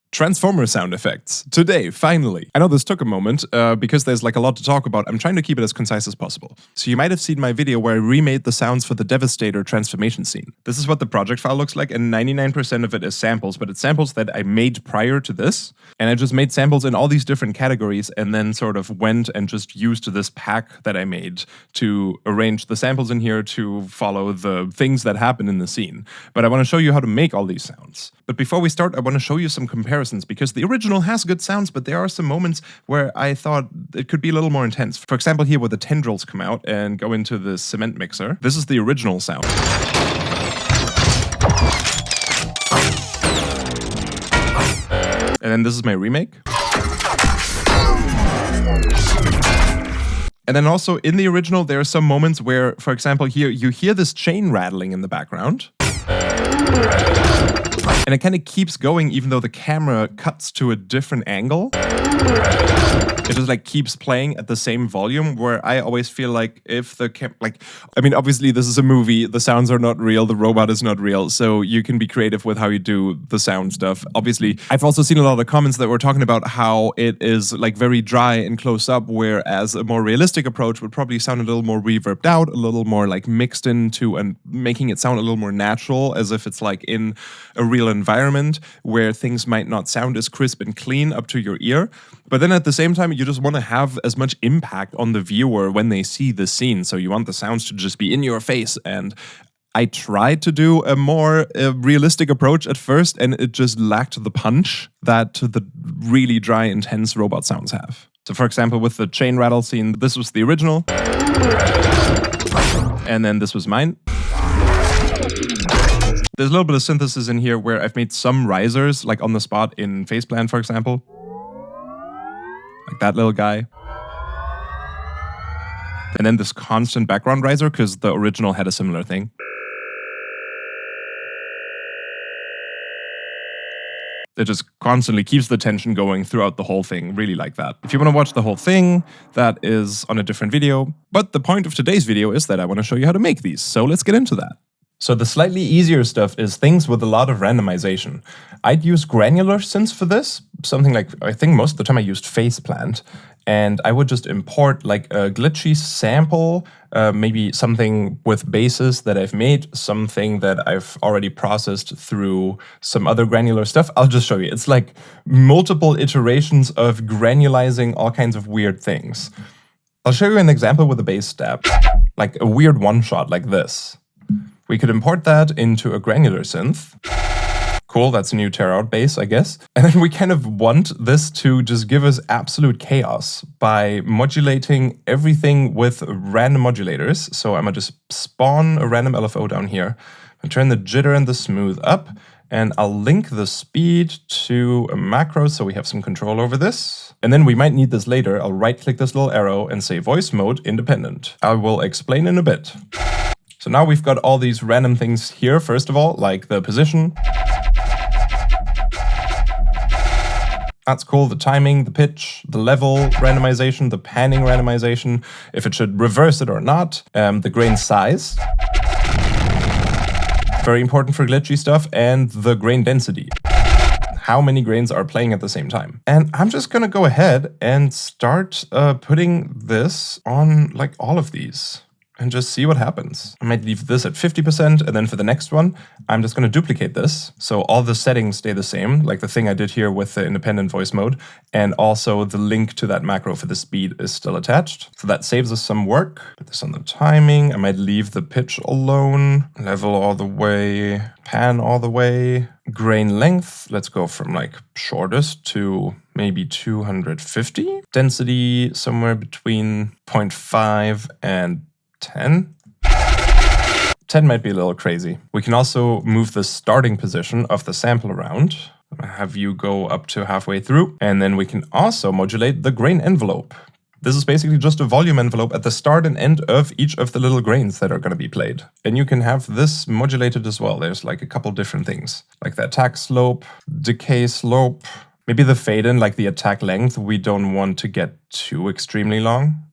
Transformer sound effects. Today, finally. I know this took a moment because there's like a lot to talk about. I'm trying to keep it as concise as possible. So you might have seen my video where I remade the sounds for the Devastator transformation scene. This is what the project file looks like, and 99% of it is samples, but it's samples that I made prior to this. And I just made samples in all these different categories and then sort of went and just used this pack that I made to arrange the samples in here to follow the things that happen in the scene. But I want to show you how to make all these sounds. But before we start, I want to show you some comparisons because the original has good sounds, but there are some moments where I thought it could be a little more intense. For example, here where the tendrils come out and go into the cement mixer. This is the original sound. And then this is my remake. And then also in the original, there are some moments where, for example, here you hear this chain rattling in the background. And it kind of keeps going even though the camera cuts to a different angle. It just like keeps playing at the same volume, where I always feel like if the obviously this is a movie, the sounds are not real, the robot is not real, so you can be creative with how you do the sound stuff. Obviously, I've also seen a lot of comments that were talking about how it is like very dry and close up, whereas a more realistic approach would probably sound a little more reverbed out, a little more like mixed into and making it sound a little more natural, as if it's like in a real environment where things might not sound as crisp and clean up to your ear. But then at the same time, you just want to have as much impact on the viewer when they see the scene. So you want the sounds to just be in your face. And I tried to do a more realistic approach at first, and it just lacked the punch that the really dry, intense robot sounds have. So for example, with the chain rattle scene, this was the original. And then this was mine. There's a little bit of synthesis in here where I've made some risers, like on the spot in PhasePlant, for example. Like that little guy. And then this constant background riser, because the original had a similar thing. It just constantly keeps the tension going throughout the whole thing, really like that. If you want to watch the whole thing, that is on a different video. But the point of today's video is that I want to show you how to make these, so let's get into that. So the slightly easier stuff is things with a lot of randomization. I'd use Granular synths for this, something like, I think most of the time I used PhasePlant, and I would just import like a glitchy sample, maybe something with bases that I've made, something that I've already processed through some other Granular stuff. I'll just show you. It's like multiple iterations of granulizing all kinds of weird things. I'll show you an example with a bass step, like a weird one-shot like this. We could import that into a Granular synth. Cool, that's a new tear-out bass, I guess. And then we kind of want this to just give us absolute chaos by modulating everything with random modulators. So I'm gonna just spawn a random LFO down here. I'll turn the jitter and the smooth up, and I'll link the speed to a macro so we have some control over this. And then we might need this later. I'll right-click this little arrow and say voice mode independent. I will explain in a bit. So now we've got all these random things here, first of all, like the position. That's cool, the timing, the pitch, the level randomization, the panning randomization, if it should reverse it or not, the grain size. Very important for glitchy stuff, and the grain density. How many grains are playing at the same time. And I'm just gonna go ahead and start putting this on like all of these. And just see what happens. I might leave this at 50%, and then for the next one, I'm just going to duplicate this. So all the settings stay the same, like the thing I did here with the independent voice mode, and also the link to that macro for the speed is still attached. So that saves us some work. Put this on the timing. I might leave the pitch alone, level all the way, pan all the way. Grain length, let's go from like shortest to maybe 250. Density, somewhere between 0.5 and 10? 10 might be a little crazy. We can also move the starting position of the sample around. Have you go up to halfway through. And then we can also modulate the grain envelope. This is basically just a volume envelope at the start and end of each of the little grains that are going to be played. And you can have this modulated as well. There's like a couple different things, like the attack slope, decay slope, maybe the fade in, like the attack length. We don't want to get too extremely long.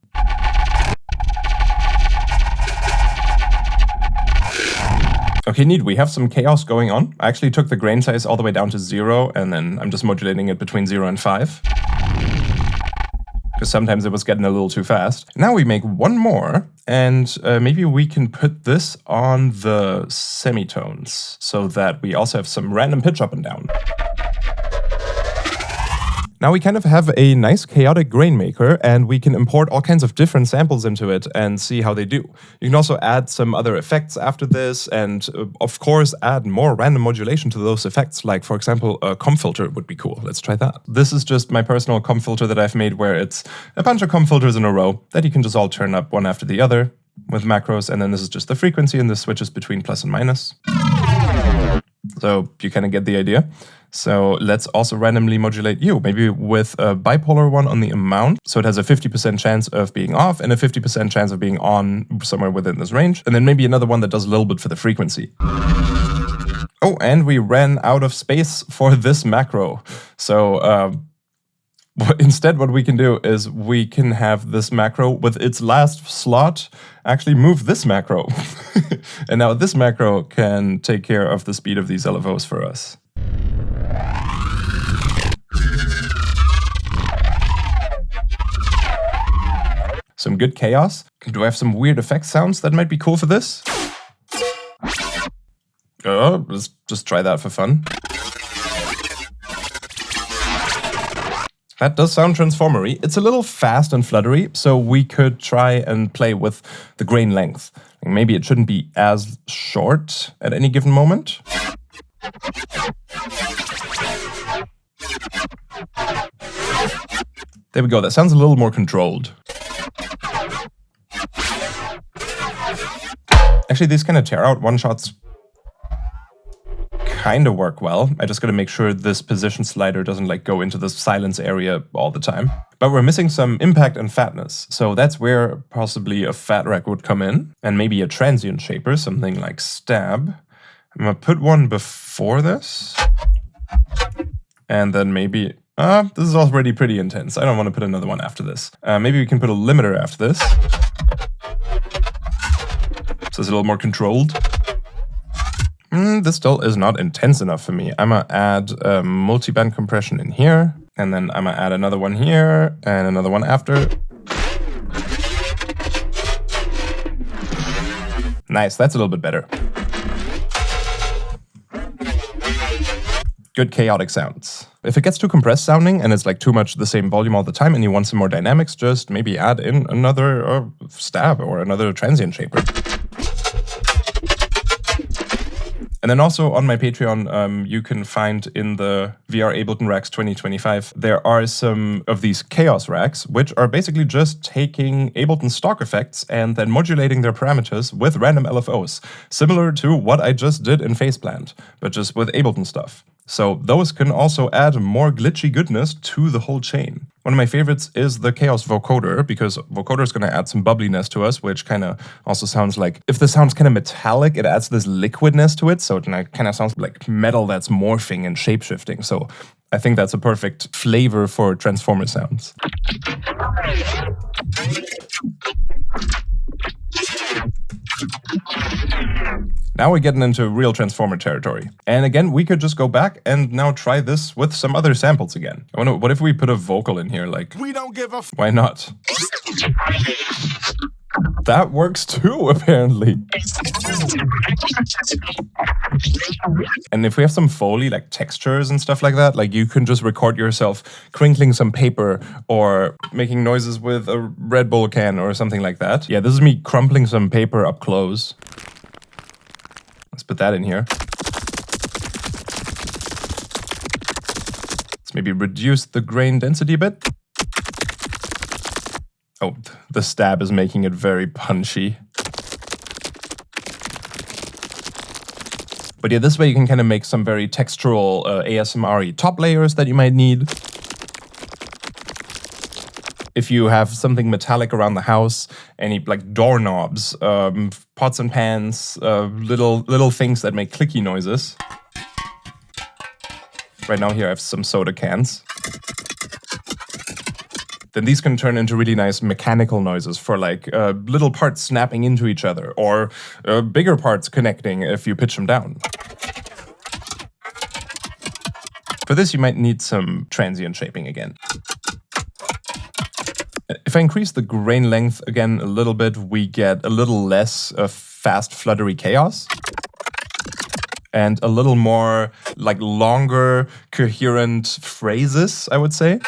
Okay, neat. We have some chaos going on. I actually took the grain size all the way down to 0, and then I'm just modulating it between 0 and 5. Because sometimes it was getting a little too fast. Now we make one more, and maybe we can put this on the semitones so that we also have some random pitch up and down. Now we kind of have a nice chaotic grain maker, and we can import all kinds of different samples into it and see how they do. You can also add some other effects after this, and of course add more random modulation to those effects, like for example a comp filter would be cool. Let's try that. This is just my personal comp filter that I've made, where it's a bunch of comp filters in a row that you can just all turn up one after the other with macros, and then this is just the frequency, and this switches between plus and minus. So you kind of get the idea. So let's also randomly modulate you, maybe with a bipolar one on the amount. So it has a 50% chance of being off and a 50% chance of being on somewhere within this range. And then maybe another one that does a little bit for the frequency. Oh, and we ran out of space for this macro. So instead what we can do is we can have this macro with its last slot actually move this macro. And now this macro can take care of the speed of these LFOs for us. Some good chaos. Do I have some weird effect sounds that might be cool for this? Let's just try that for fun. That does sound transformery. It's a little fast and fluttery, so we could try and play with the grain length. Maybe it shouldn't be as short at any given moment. There we go, that sounds a little more controlled. Actually, these kind of tear out one-shots kind of work well. I just gotta make sure this position slider doesn't like go into the silence area all the time. But we're missing some impact and fatness, so that's where possibly a fat rack would come in, and maybe a transient shaper, something like stab. I'm gonna put one before this, and then maybe... this is already pretty intense. I don't want to put another one after this. Maybe we can put a limiter after this. So it's a little more controlled. This still is not intense enough for me. I'm gonna add multi-band compression in here, and then I'm gonna add another one here, and another one after. Nice, that's a little bit better. Good chaotic sounds. If it gets too compressed sounding and it's like too much the same volume all the time and you want some more dynamics, just maybe add in another stab or another transient shaper. And then also on my Patreon, you can find in the VR Ableton Racks 2025, there are some of these chaos racks, which are basically just taking Ableton stock effects and then modulating their parameters with random LFOs, similar to what I just did in PhasePlant, but just with Ableton stuff. So those can also add more glitchy goodness to the whole chain. One of my favorites is the Chaos Vocoder, because Vocoder is going to add some bubbliness to us, which kind of also sounds like, if the sound's kind of metallic, it adds this liquidness to it, so it kind of sounds like metal that's morphing and shape-shifting. So I think that's a perfect flavor for transformer sounds. Now we're getting into real transformer territory. And again, we could just go back and now try this with some other samples again. I wonder, what if we put a vocal in here? Like, we don't give a f. Why not? That works too, apparently. And if we have some Foley, like textures and stuff like that, like you can just record yourself crinkling some paper or making noises with a Red Bull can or something like that. Yeah, this is me crumpling some paper up close. Let's put that in here. Let's maybe reduce the grain density a bit. Oh, the stab is making it very punchy. But yeah, this way you can kind of make some very textural ASMR-y top layers that you might need. If you have something metallic around the house, any like doorknobs, pots and pans, little things that make clicky noises. Right now here I have some soda cans. then these can turn into really nice mechanical noises for like little parts snapping into each other, or bigger parts connecting if you pitch them down. For this, you might need some transient shaping again. If I increase the grain length again a little bit, we get a little less fast, fluttery chaos. And a little more like longer, coherent phrases, I would say.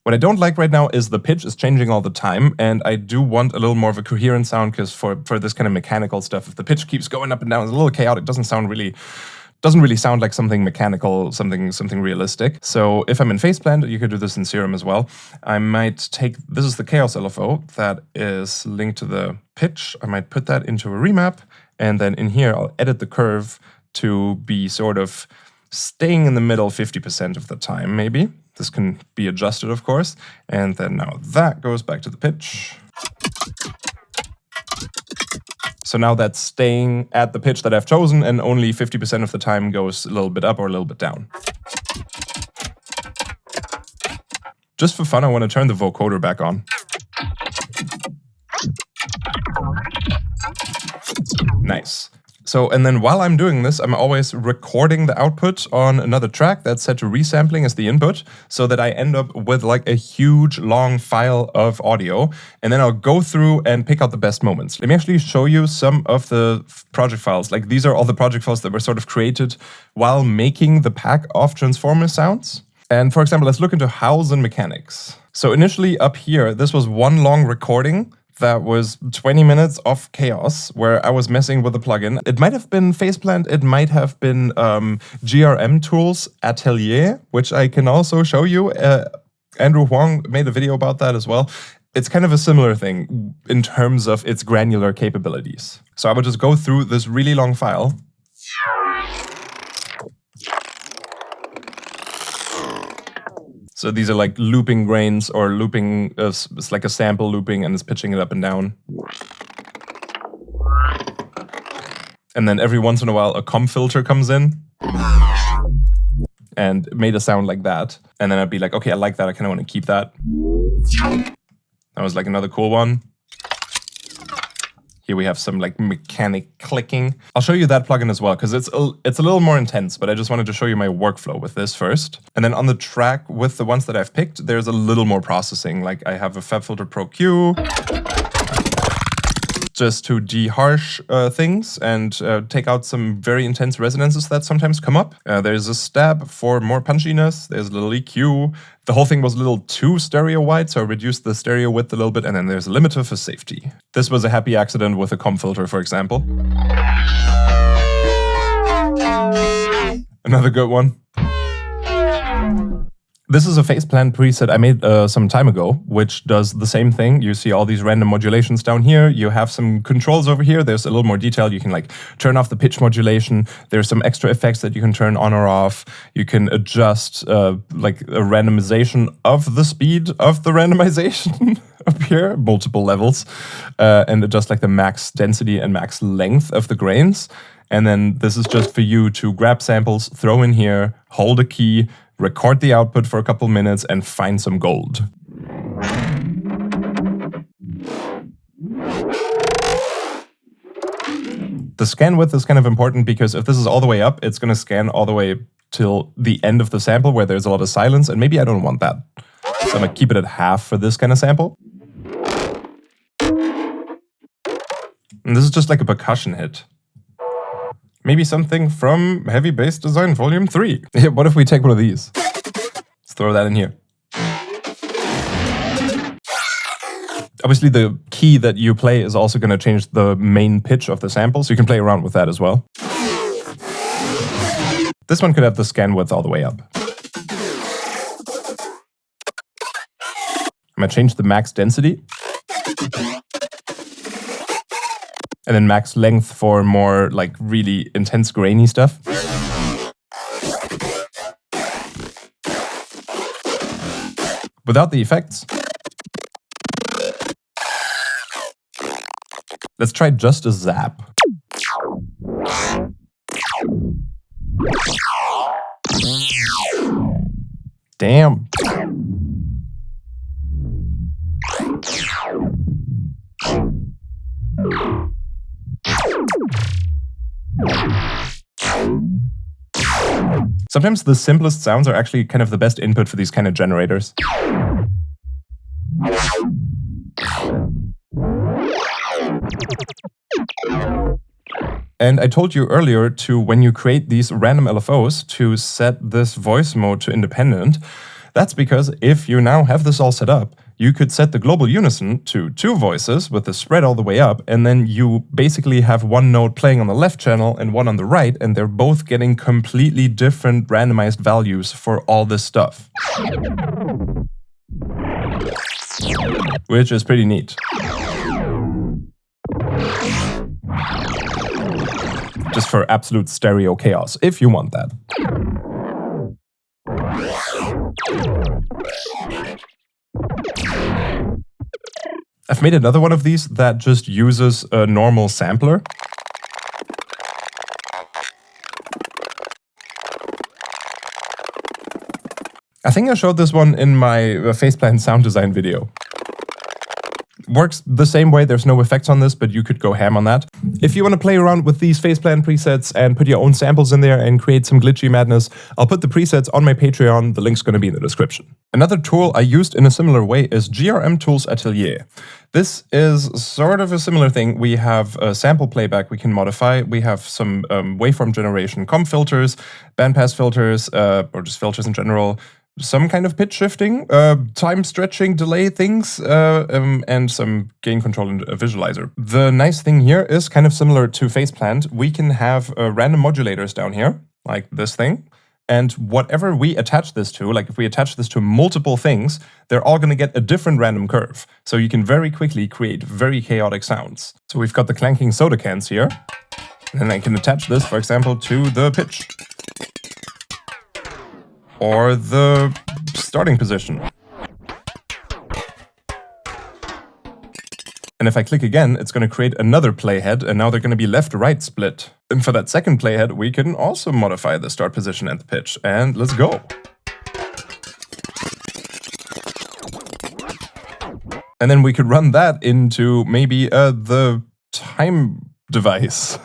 What I don't like right now is the pitch is changing all the time, and I do want a little more of a coherent sound, because for this kind of mechanical stuff, if the pitch keeps going up and down, it's a little chaotic, it doesn't really sound like something mechanical, something realistic. So if I'm in PhasePlant, you could do this in Serum as well. I might take, this is the Chaos LFO that is linked to the pitch. I might put that into a remap, and then in here, I'll edit the curve to be sort of staying in the middle 50% of the time, maybe. This can be adjusted, of course. And then now that goes back to the pitch. So now that's staying at the pitch that I've chosen, and only 50% of the time goes a little bit up or a little bit down. Just for fun, I want to turn the vocoder back on. Nice. So, and then while I'm doing this, I'm always recording the output on another track that's set to resampling as the input, so that I end up with like a huge long file of audio, and then I'll go through and pick out the best moments. Let me actually show you some of the project files. Like, these are all the project files that were sort of created while making the pack of Transformer sounds. And for example, let's look into hows and mechanics. So initially up here, this was one long recording that was 20 minutes of chaos where I was messing with the plugin. It might have been PhasePlant, it might have been GRM Tools Atelier, which I can also show you. Andrew Huang made a video about that as well. It's kind of a similar thing in terms of its granular capabilities. So I would just go through this really long file. So these are like looping grains, or looping, it's like a sample looping and it's pitching it up and down. And then every once in a while a comp filter comes in and made a sound like that. And then I'd be like, okay, I like that, I kind of want to keep that. That was like another cool one. Here we have some like mechanic clicking. I'll show you that plugin as well, because it's a little more intense, but I just wanted to show you my workflow with this first. And then on the track with the ones that I've picked, there's a little more processing. Like, I have a FabFilter Pro Q just to de-harsh things and take out some very intense resonances that sometimes come up. There's a stab for more punchiness. There's a little EQ. The whole thing was a little too stereo wide, so I reduced the stereo width a little bit, and then there's a limiter for safety. This was a happy accident with a comp filter, for example. Another good one. This is a PhasePlant preset I made some time ago, which does the same thing. You see all these random modulations down here. You have some controls over here. There's a little more detail. You can like turn off the pitch modulation. There's some extra effects that you can turn on or off. You can adjust like a randomization of the speed of the randomization up here, multiple levels, and adjust like the max density and max length of the grains. And then this is just for you to grab samples, throw in here, hold a key, record the output for a couple minutes, and find some gold. The scan width is kind of important, because if this is all the way up, it's going to scan all the way till the end of the sample where there's a lot of silence, and maybe I don't want that. So I'm going to keep it at half for this kind of sample. And this is just like a percussion hit. Maybe something from Heavy Bass Design Volume 3. What if we take one of these? Let's throw that in here. Obviously, the key that you play is also going to change the main pitch of the sample, so you can play around with that as well. This one could have the scan width all the way up. I'm going to change the max density. And then max length for more like really intense grainy stuff. Without the effects. Let's try just a zap. Damn. Sometimes the simplest sounds are actually kind of the best input for these kind of generators. And I told you earlier to, when you create these random LFOs, to set this voice mode to independent. That's because if you now have this all set up, you could set the global unison to 2 voices with the spread all the way up, and then you basically have one node playing on the left channel and one on the right, and they're both getting completely different randomized values for all this stuff. Which is pretty neat. Just for absolute stereo chaos, if you want that. I've made another one of these that just uses a normal sampler. I think I showed this one in my PhasePlant sound design video. Works the same way, there's no effects on this, but you could go ham on that. If you want to play around with these PhasePlant presets and put your own samples in there and create some glitchy madness, I'll put the presets on my Patreon, the link's going to be in the description. Another tool I used in a similar way is GRM Tools Atelier. This is sort of a similar thing. We have a sample playback we can modify, we have some waveform generation, comp filters, bandpass filters, or just filters in general, some kind of pitch shifting, time stretching, delay things, and some gain control and a visualizer. The nice thing here is kind of similar to PhasePlant. We can have random modulators down here, like this thing. And whatever we attach this to, like if we attach this to multiple things, they're all going to get a different random curve. So you can very quickly create very chaotic sounds. So we've got the clanking soda cans here. And I can attach this, for example, to the pitch. Or the starting position. And if I click again, it's going to create another playhead, and now they're going to be left-right split. And for that second playhead, we can also modify the start position and the pitch. And let's go. And then we could run that into maybe the time device.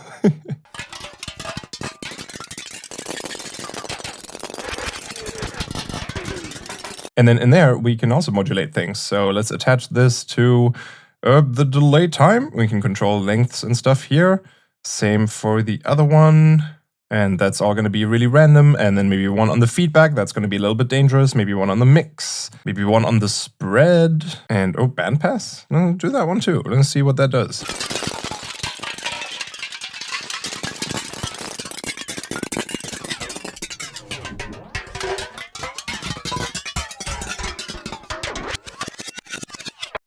And then in there, we can also modulate things. So let's attach this to the delay time. We can control lengths and stuff here. Same for the other one. And that's all going to be really random. And then maybe one on the feedback. That's going to be a little bit dangerous. Maybe one on the mix. Maybe one on the spread. And oh, bandpass. No, do that one too. Let's see what that does.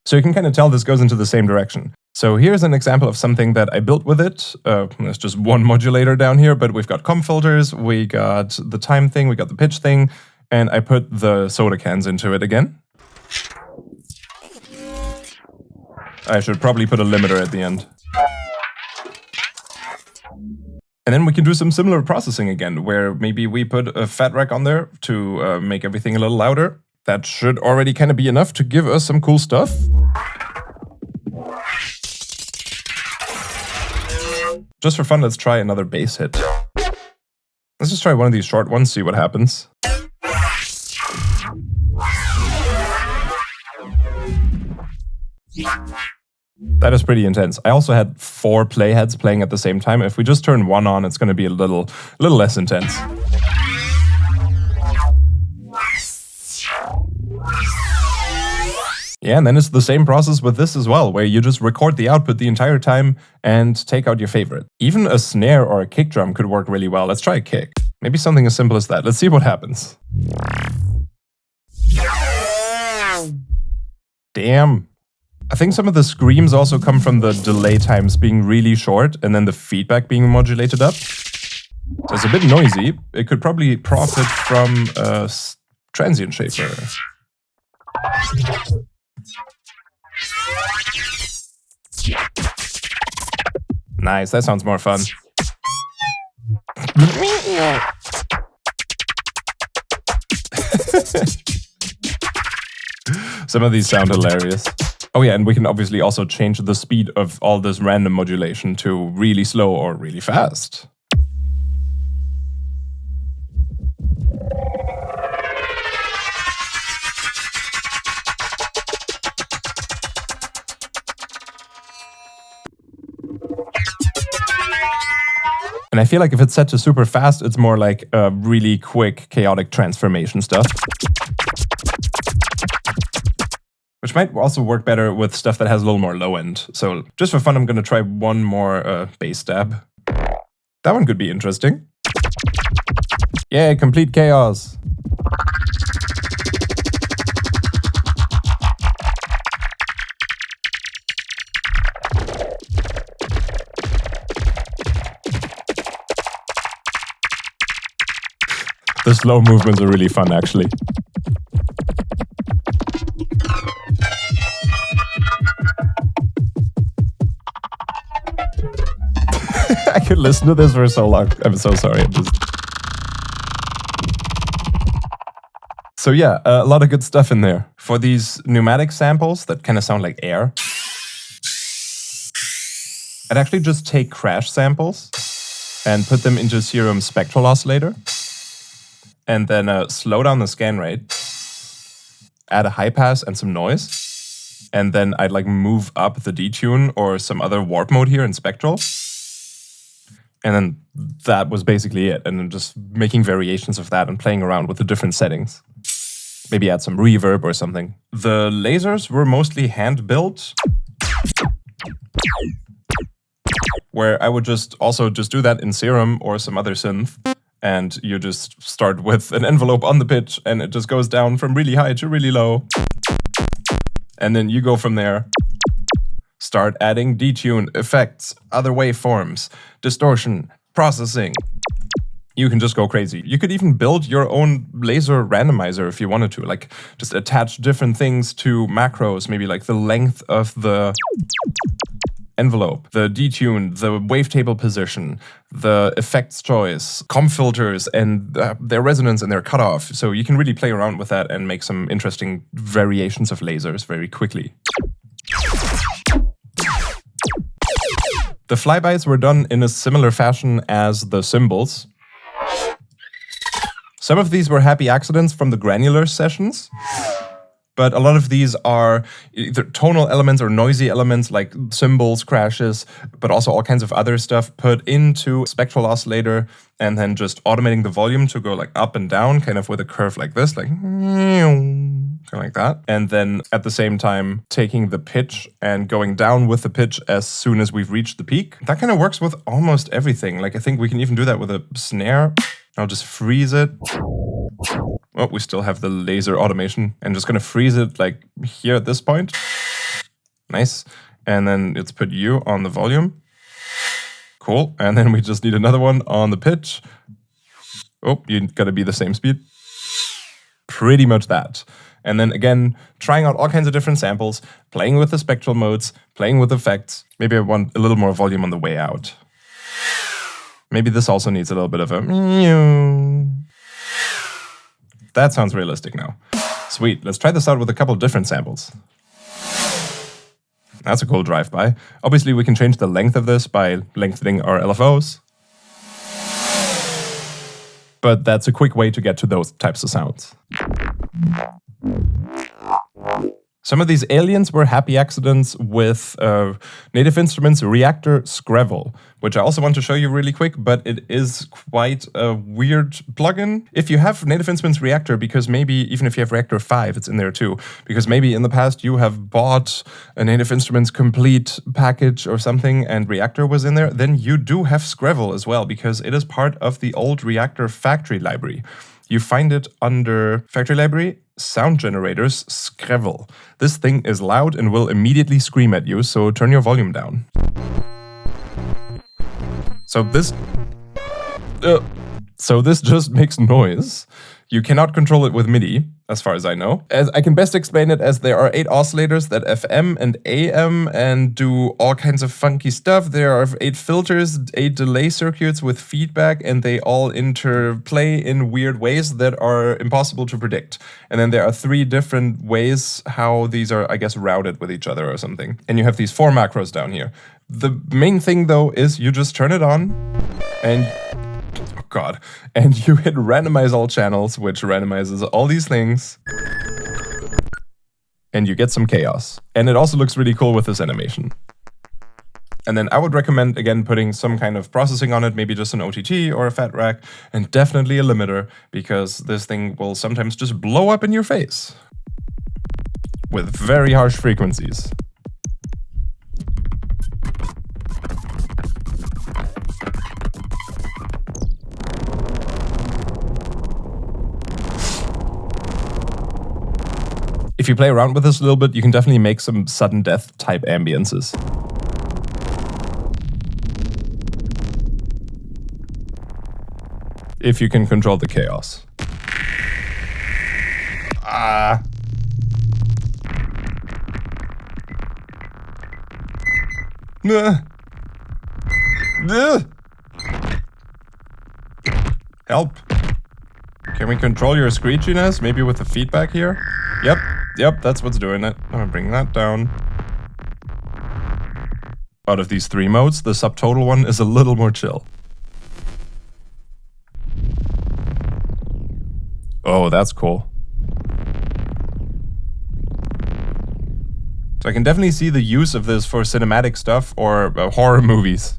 So you can kind of tell this goes into the same direction. So here's an example of something that I built with it. There's just one modulator down here, but we've got comp filters, we got the time thing, we got the pitch thing, and I put the soda cans into it again. I should probably put a limiter at the end. And then we can do some similar processing again, where maybe we put a fat rack on there to make everything a little louder. That should already kind of be enough to give us some cool stuff. Just for fun, let's try another bass hit. Let's just try one of these short ones, see what happens. That is pretty intense. I also had 4 playheads playing at the same time. If we just turn one on, it's going to be a little less intense. Yeah, and then it's the same process with this as well, where you just record the output the entire time and take out your favorite. Even a snare or a kick drum could work really well. Let's try a kick. Maybe something as simple as that. Let's see what happens. Damn. I think some of the screams also come from the delay times being really short and then the feedback being modulated up. So it's a bit noisy. It could probably profit from a transient shaper. Nice, that sounds more fun. Some of these sound hilarious. Oh yeah, and we can obviously also change the speed of all this random modulation to really slow or really fast. And I feel like if it's set to super fast, it's more like a really quick, chaotic transformation stuff. Which might also work better with stuff that has a little more low end. So just for fun, I'm going to try one more bass stab. That one could be interesting. Yay, complete chaos. The slow movements are really fun, actually. I could listen to this for so long. I'm so sorry. So yeah, a lot of good stuff in there. For these pneumatic samples that kind of sound like air, I'd actually just take crash samples and put them into Serum Spectral Oscillator. And then slow down the scan rate, add a high pass and some noise. And then I'd like move up the detune or some other warp mode here in Spectral. And then that was basically it. And then just making variations of that and playing around with the different settings. Maybe add some reverb or something. The lasers were mostly hand-built, where I would just do that in Serum or some other synth. And you just start with an envelope on the pitch, and it just goes down from really high to really low. And then you go from there. Start adding detune, effects, other waveforms, distortion, processing. You can just go crazy. You could even build your own laser randomizer if you wanted to. Like, just attach different things to macros, maybe like the length of the envelope, the detune, the wavetable position, the effects choice, comp filters, and their resonance and their cutoff. So you can really play around with that and make some interesting variations of lasers very quickly. The Fly-Bys were done in a similar fashion as the cymbals. Some of these were happy accidents from the Granular sessions. But a lot of these are either tonal elements or noisy elements like cymbals, crashes, but also all kinds of other stuff put into Spectral Oscillator and then just automating the volume to go like up and down, kind of with a curve like this, like kind of like that. And then at the same time, taking the pitch and going down with the pitch as soon as we've reached the peak. That kind of works with almost everything. Like I think we can even do that with a snare. I'll just freeze it. Oh, we still have the laser automation. I'm just going to freeze it like here at this point. Nice. And then let's put you on the volume. Cool. And then we just need another one on the pitch. Oh, you got to be the same speed. Pretty much that. And then again, trying out all kinds of different samples, playing with the spectral modes, playing with effects. Maybe I want a little more volume on the way out. Maybe this also needs a little bit of a meow. That sounds realistic now. Sweet, let's try this out with a couple different samples. That's a cool drive-by. Obviously, we can change the length of this by lengthening our LFOs. But that's a quick way to get to those types of sounds. Some of these aliens were happy accidents with Native Instruments' Reaktor Skrewell, which I also want to show you really quick, but it is quite a weird plugin. If you have Native Instruments Reaktor, because maybe even if you have Reaktor 5, it's in there too, because maybe in the past you have bought a Native Instruments complete package or something and Reaktor was in there, then you do have Skrewell as well, because it is part of the old Reaktor factory library. You find it under Factory Library, Sound Generators, Skrewell. This thing is loud and will immediately scream at you, so turn your volume down. So this just makes noise. You cannot control it with MIDI. as far as I know. As I can best explain it as there are 8 oscillators that FM and AM and do all kinds of funky stuff. There are 8 filters, 8 delay circuits with feedback, and they all interplay in weird ways that are impossible to predict. And then there are 3 different ways how these are, I guess, routed with each other or something. And you have these 4 macros down here. The main thing though is you just turn it on and God. And you hit randomize all channels, which randomizes all these things. And you get some chaos. And it also looks really cool with this animation. And then I would recommend, again, putting some kind of processing on it, maybe just an OTT or a fat rack, and definitely a limiter, because this thing will sometimes just blow up in your face with very harsh frequencies. If you play around with this a little bit, you can definitely make some sudden death type ambiences. If you can control the chaos. Ah. Help. Can we control your screechiness? Maybe with the feedback here? Yep, that's what's doing it. I'm gonna bring that down. Out of these 3 modes, the subtotal one is a little more chill. Oh, that's cool. So I can definitely see the use of this for cinematic stuff or horror movies.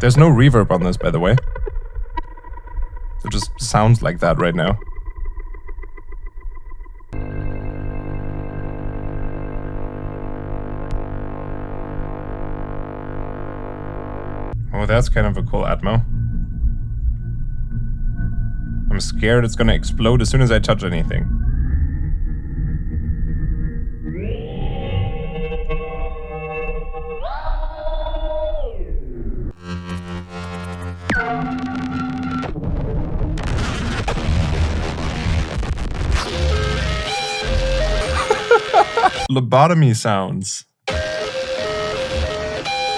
There's no reverb on this, by the way. It just sounds like that right now. Oh, that's kind of a cool Atmo. I'm scared it's gonna explode as soon as I touch anything. Lobotomy sounds. The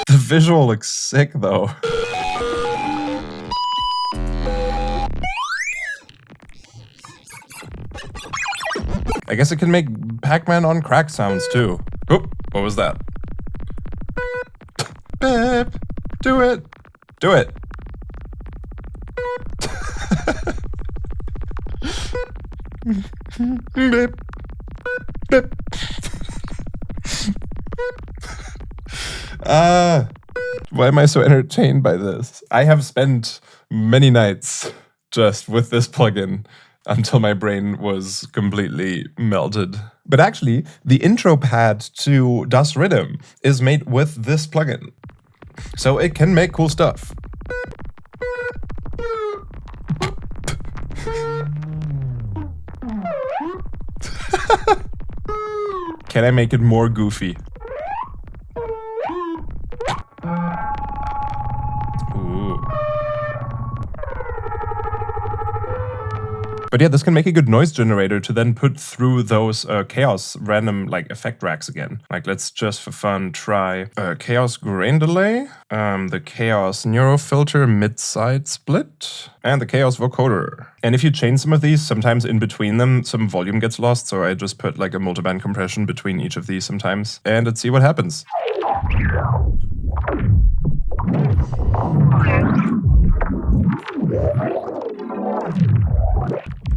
visual looks sick though. I guess it can make Pac-Man on crack sounds too. Oop, what was that? Beep, do it. Do it. Beep. Beep. Why am I so entertained by this? I have spent many nights just with this plugin until my brain was completely melted. But actually, the intro pad to Das Rhythm is made with this plugin. So it can make cool stuff. Can I make it more goofy? Ooh. But yeah, this can make a good noise generator to then put through those chaos random like effect racks again. Like let's just for fun try chaos grain delay, the chaos neurofilter mid-side split, and the chaos vocoder. And if you change some of these, sometimes in between them some volume gets lost, so I just put like a multiband compression between each of these sometimes. And let's see what happens.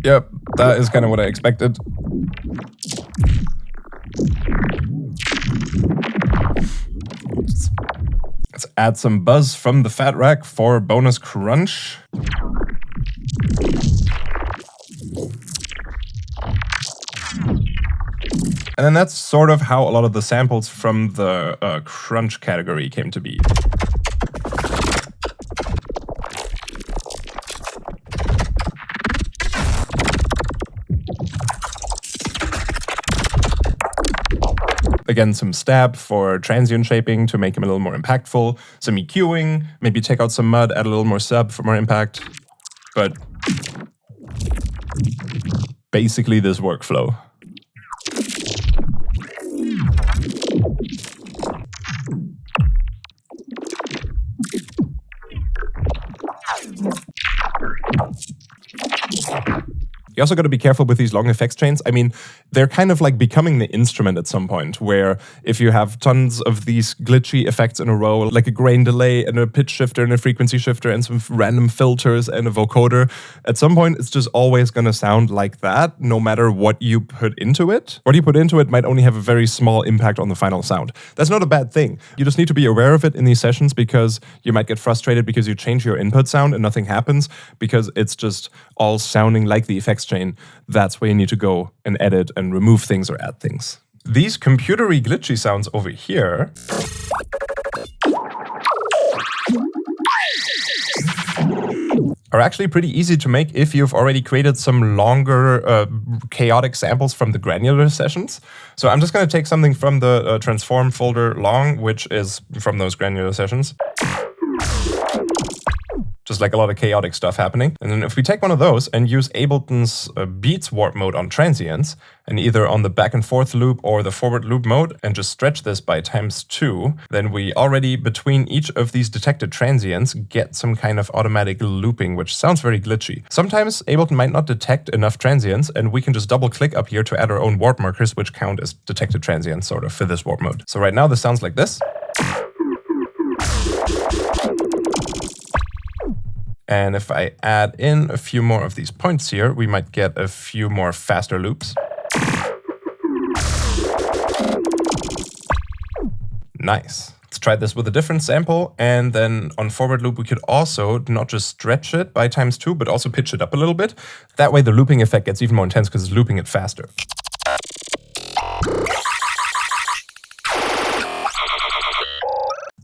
Yep, that is kind of what I expected. Let's add some buzz from the fat rack for bonus crunch. And then that's sort of how a lot of the samples from the crunch category came to be. Again, some stab for transient shaping to make him a little more impactful. Some EQing, maybe take out some mud, add a little more sub for more impact. But basically this workflow. You also got to be careful with these long effects chains. I mean, they're kind of like becoming the instrument at some point, where if you have tons of these glitchy effects in a row, like a grain delay and a pitch shifter and a frequency shifter and some random filters and a vocoder, at some point it's just always going to sound like that, no matter what you put into it. What you put into it might only have a very small impact on the final sound. That's not a bad thing. You just need to be aware of it in these sessions, because you might get frustrated because you change your input sound and nothing happens, because it's just all sounding like the effects chain. That's where you need to go and edit and remove things or add things. These computery glitchy sounds over here are actually pretty easy to make if you've already created some longer chaotic samples from the Granular sessions. So I'm just going to take something from the transform folder long, which is from those Granular sessions. Just like a lot of chaotic stuff happening. And then if we take one of those and use Ableton's beats warp mode on transients, and either on the back and forth loop or the forward loop mode, and just stretch this by ×2, then we already, between each of these detected transients, get some kind of automatic looping, which sounds very glitchy. Sometimes Ableton might not detect enough transients, and we can just double click up here to add our own warp markers, which count as detected transients sort of for this warp mode. So right now this sounds like this. And if I add in a few more of these points here, we might get a few more faster loops. Nice. Let's try this with a different sample. And then on forward loop, we could also not just stretch it by ×2, but also pitch it up a little bit. That way the looping effect gets even more intense because it's looping it faster.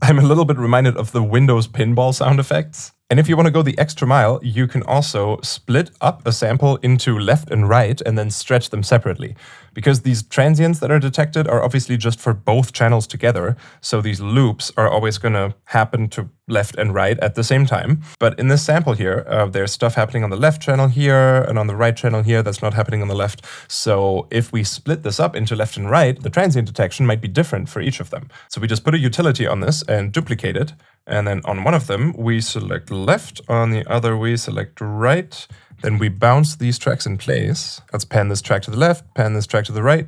I'm a little bit reminded of the Windows pinball sound effects. And if you want to go the extra mile, you can also split up a sample into left and right and then stretch them separately. Because these transients that are detected are obviously just for both channels together. So these loops are always going to happen to left and right at the same time. But in this sample here, there's stuff happening on the left channel here and on the right channel here that's not happening on the left. So if we split this up into left and right, the transient detection might be different for each of them. So we just put a utility on this and duplicate it. And then on one of them, we select left, on the other we select right. Then we bounce these tracks in place. Let's pan this track to the left, pan this track to the right.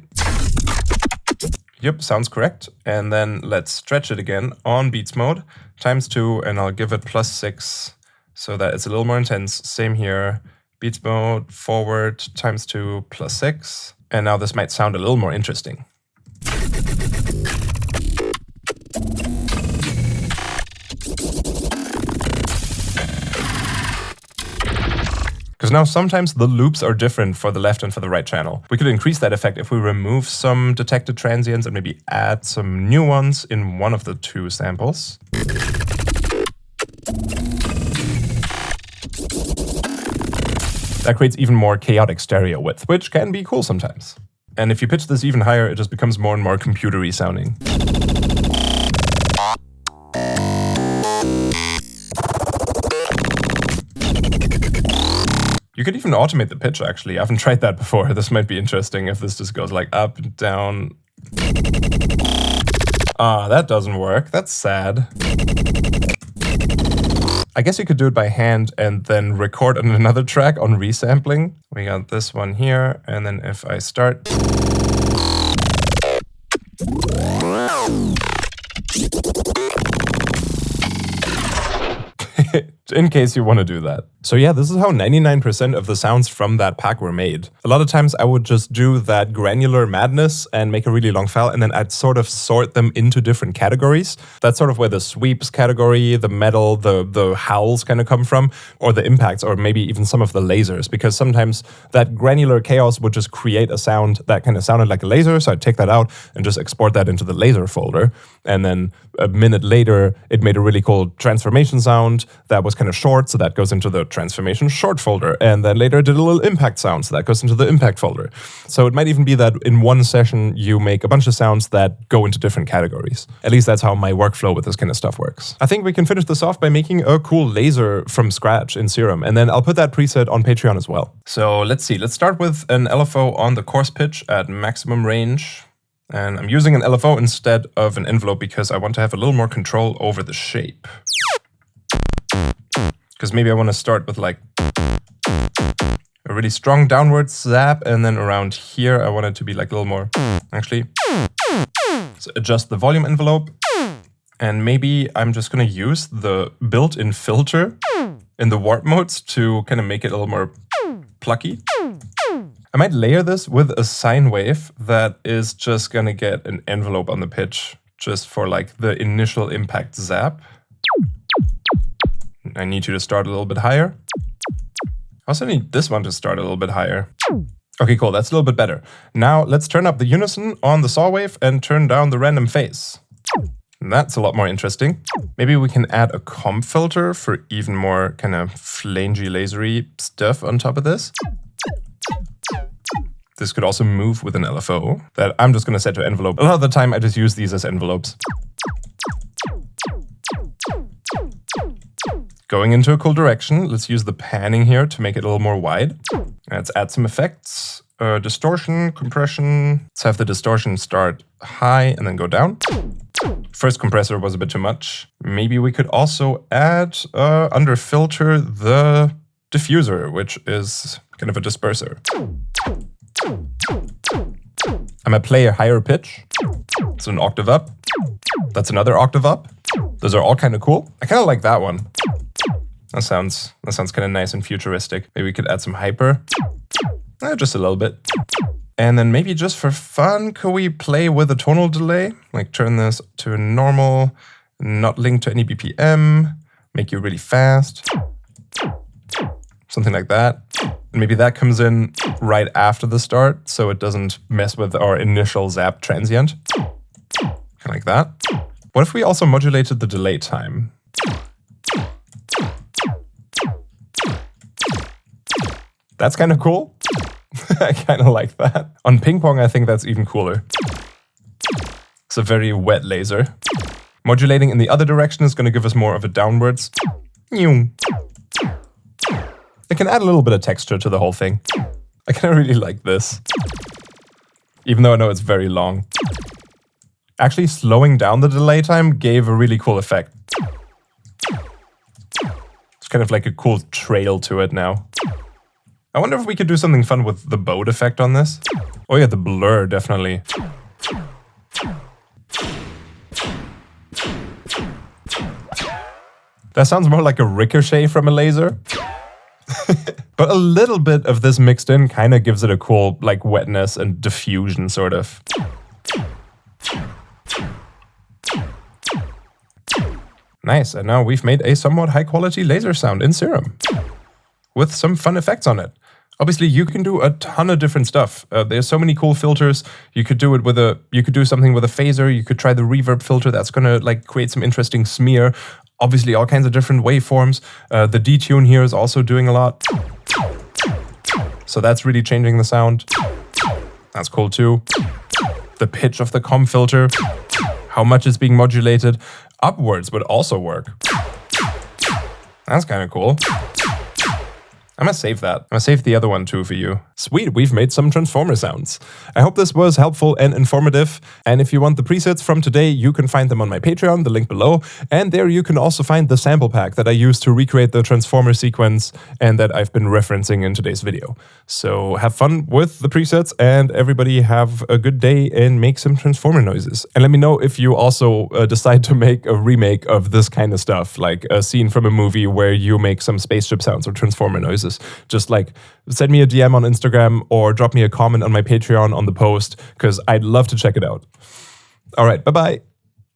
Yep, sounds correct. And then let's stretch it again on beats mode, ×2, and I'll give it +6 so that it's a little more intense. Same here, beats mode, forward, ×2, +6. And now this might sound a little more interesting. Because now sometimes the loops are different for the left and for the right channel. We could increase that effect if we remove some detected transients and maybe add some new ones in one of the two samples. That creates even more chaotic stereo width, which can be cool sometimes. And if you pitch this even higher, it just becomes more and more computery sounding. You could even automate the pitch, actually. I haven't tried that before. This might be interesting if this just goes like up and down. Ah, that doesn't work. That's sad. I guess you could do it by hand and then record on another track on resampling. We got this one here, and then if I start... in case you want to do that. So yeah, this is how 99% of the sounds from that pack were made. A lot of times I would just do that granular madness and make a really long file, and then I'd sort of sort them into different categories. That's sort of where the sweeps category, the metal, the howls kind of come from, or the impacts, or maybe even some of the lasers, because sometimes that granular chaos would just create a sound that kind of sounded like a laser, so I'd take that out and just export that into the laser folder. And then a minute later, it made a really cool transformation sound that was kind of short, so that goes into the transformation short folder. And then later I did a little impact sound, so that goes into the impact folder. So it might even be that in one session you make a bunch of sounds that go into different categories. At least that's how my workflow with this kind of stuff works. I think we can finish this off by making a cool laser from scratch in Serum, and then I'll put that preset on Patreon as well. So let's see, let's start with an LFO on the coarse pitch at maximum range. And I'm using an LFO instead of an envelope because I want to have a little more control over the shape. Because maybe I want to start with like a really strong downward zap, and then around here I want it to be like a little more, actually. So adjust the volume envelope, and maybe I'm just going to use the built-in filter in the warp modes to kind of make it a little more plucky. I might layer this with a sine wave that is just going to get an envelope on the pitch just for like the initial impact zap. I need you to start a little bit higher. I also need this one to start a little bit higher. Okay, cool, that's a little bit better. Now let's turn up the unison on the saw wave and turn down the random phase. That's a lot more interesting. Maybe we can add a comp filter for even more kind of flangy, lasery stuff on top of this. This could also move with an LFO that I'm just going to set to envelope. A lot of the time I just use these as envelopes. Going into a cool direction, let's use the panning here to make it a little more wide. Let's add some effects. Distortion, compression. Let's have the distortion start high and then go down. First compressor was a bit too much. Maybe we could also add, under filter, the diffuser, which is kind of a disperser. I'm gonna play a higher pitch. It's an octave up. That's another octave up. Those are all kind of cool. I kind of like that one. That sounds kind of nice and futuristic. Maybe we could add some hyper. Just a little bit. And then maybe just for fun, could we play with a tonal delay? Like turn this to a normal, not linked to any BPM, make you really fast. Something like that. And maybe that comes in right after the start, so it doesn't mess with our initial zap transient. Kind of like that. What if we also modulated the delay time? That's kind of cool. I kind of like that. On ping pong, I think that's even cooler. It's a very wet laser. Modulating in the other direction is going to give us more of a downwards. It can add a little bit of texture to the whole thing. I kind of really like this. Even though I know it's very long. Actually, slowing down the delay time gave a really cool effect. It's kind of like a cool trail to it now. I wonder if we could do something fun with the boat effect on this. Oh yeah, the blur, definitely. That sounds more like a ricochet from a laser. But a little bit of this mixed in kind of gives it a cool like wetness and diffusion sort of. Nice, and now we've made a somewhat high quality laser sound in Serum with some fun effects on it. Obviously, you can do a ton of different stuff. There's so many cool filters. You could do it with you could do something with a phaser. You could try the reverb filter. That's gonna like create some interesting smear. Obviously, all kinds of different waveforms. The detune here is also doing a lot. So that's really changing the sound. That's cool too. The pitch of the comp filter, how much is being modulated upwards would also work. That's kind of cool. I'm gonna save that. I'm gonna save the other one too for you. Sweet, we've made some transformer sounds. I hope this was helpful and informative. And if you want the presets from today, you can find them on my Patreon, the link below. And there you can also find the sample pack that I used to recreate the transformer sequence and that I've been referencing in today's video. So have fun with the presets and everybody have a good day and make some transformer noises. And let me know if you also decide to make a remake of this kind of stuff, like a scene from a movie where you make some spaceship sounds or transformer noises. Just like send me a DM on Instagram or drop me a comment on my Patreon on the post because I'd love to check it out. All right, bye-bye.